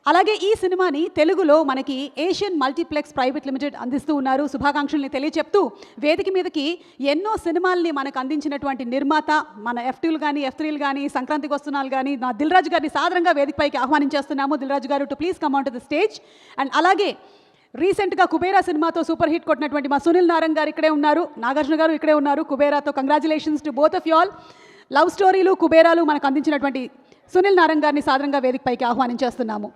అలాగే ఈ సినిమాని తెలుగులో మనకి ఏషియన్ మల్టీప్లెక్స్ ప్రైవేట్ లిమిటెడ్ అందిస్తూ ఉన్నారు. శుభాకాంక్షల్ని తెలియచెప్తూ వేదిక మీదకి ఎన్నో సినిమాల్ని మనకు అందించినటువంటి నిర్మాత మన F2లు కానీ F3లు కానీ సంక్రాంతికి వస్తున్నాలు కానీ నా దిల్ రాజు గారిని సాదరంగా వేదికపైకి ఆహ్వానించేస్తున్నాము. దిల్ రాజు గారు to please come on to the stage. And అలాగే రీసెంట్గా కుబేరా సినిమాతో సూపర్ హిట్ కొట్టినటువంటి మా సునీల్ నారంగ్ గారు ఇక్కడే ఉన్నారు, నాగార్జున గారు ఇక్కడే ఉన్నారు. కుబేరాతో congratulations to both of you all. Love స్టోరీలు కుబేరాలు మనకు అందించినటువంటి సునీల్ నారంగ్ గారిని సాదరంగా వేదికపైకి ఆహ్వానించేస్తున్నాము.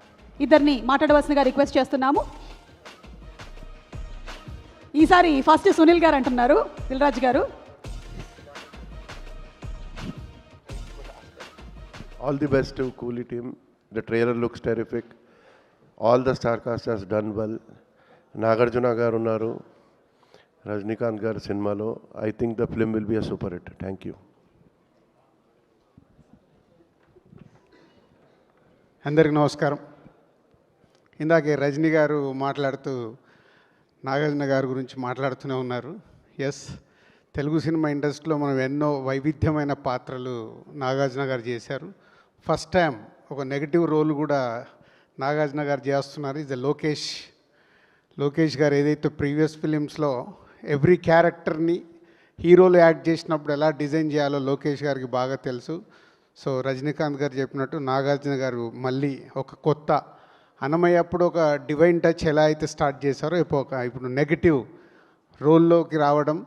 ఇద్దరిని మాట్లాడవలసిందిగా రిక్వెస్ట్ చేస్తున్నాము. ఈసారి ఫస్ట్ సునీల్ గారు అంటున్నారు, దిల్ రాజు గారు. All the best to Coolie team. The trailer looks terrific. All the star cast has done well. Nagarjuna garu unnaru, Rajnikant garu సినిమాలో. I think the film will be a super hit. Thank you. అందరికీ నమస్కారం. ఇందాకే రజనీ గారు మాట్లాడుతూ నాగార్జున గారి గురించి మాట్లాడుతూనే ఉన్నారు. ఎస్, తెలుగు సినిమా ఇండస్ట్రీలో మనం ఎన్నో వైవిధ్యమైన పాత్రలు నాగార్జున గారు చేశారు. ఫస్ట్ టైం ఒక నెగిటివ్ రోల్ కూడా నాగార్జున గారు చేస్తున్నారు. ఇది లోకేష్ గారు ఏదైతే ప్రీవియస్ ఫిలిమ్స్లో ఎవ్రీ క్యారెక్టర్ని హీరోలు యాక్ట్ చేసినప్పుడు ఎలా డిజైన్ చేయాలో లోకేష్ గారికి బాగా తెలుసు. సో రజనీకాంత్ గారు చెప్పినట్టు నాగార్జున గారు మళ్ళీ ఒక కొత్త అన్నమయ్య అప్పుడు ఒక డివైన్ టచ్ ఎలా అయితే స్టార్ట్ చేశారో ఇప్పుడు నెగిటివ్ రోల్లోకి రావడం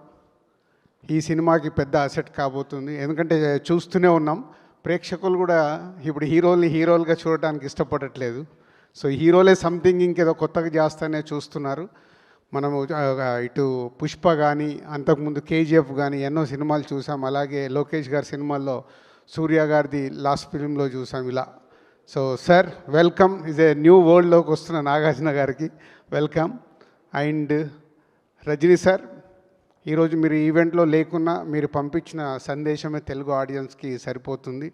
ఈ సినిమాకి పెద్ద అసెట్ కాబోతుంది. ఎందుకంటే చూస్తూనే ఉన్నాం, ప్రేక్షకులు కూడా ఇప్పుడు హీరోలుగా చూడటానికి ఇష్టపడట్లేదు. సో హీరోలే సంథింగ్ ఇంకేదో కొత్తగా చేస్తానే చూస్తున్నారు. మనము ఇటు పుష్ప కానీ అంతకుముందు KGF కానీ ఎన్నో సినిమాలు చూసాం. అలాగే లోకేష్ గారి సినిమాల్లో సూర్య గారిది లాస్ట్ ఫిలింలో చూసాం ఇలా. So sir welcome, is a new వరల్డ్లోకి వస్తున్న నాగార్జున గారికి వెల్కమ్. అండ్ రజనీ సార్, ఈరోజు మీరు ఈవెంట్లో లేకున్నా మీరు పంపించిన సందేశమే తెలుగు ఆడియన్స్కి సరిపోతుంది.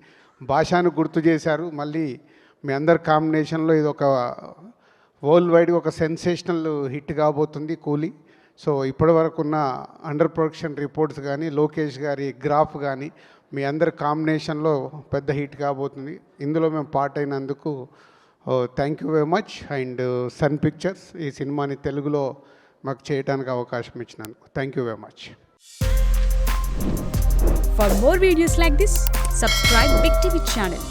భాషను గుర్తు చేశారు. మళ్ళీ మీ అందరి కాంబినేషన్లో ఇది ఒక వరల్డ్ వైడ్గా ఒక సెన్సేషనల్ హిట్ కాబోతుంది కూలీ. సో ఇప్పటివరకు ఉన్న అండర్ ప్రొడక్షన్ రిపోర్ట్స్ కానీ లోకేష్ గారి గ్రాఫ్ కానీ మీ అందరి కాంబినేషన్లో పెద్ద హిట్ కాబోతుంది. ఇందులో మేము పార్ట్ అయినందుకు thank you very much. And Sun Pictures ఈ సినిమాని తెలుగులో మాకు చేయడానికి అవకాశం ఇచ్చినందుకు thank you very much. For more videos like this, subscribe Big TV channel.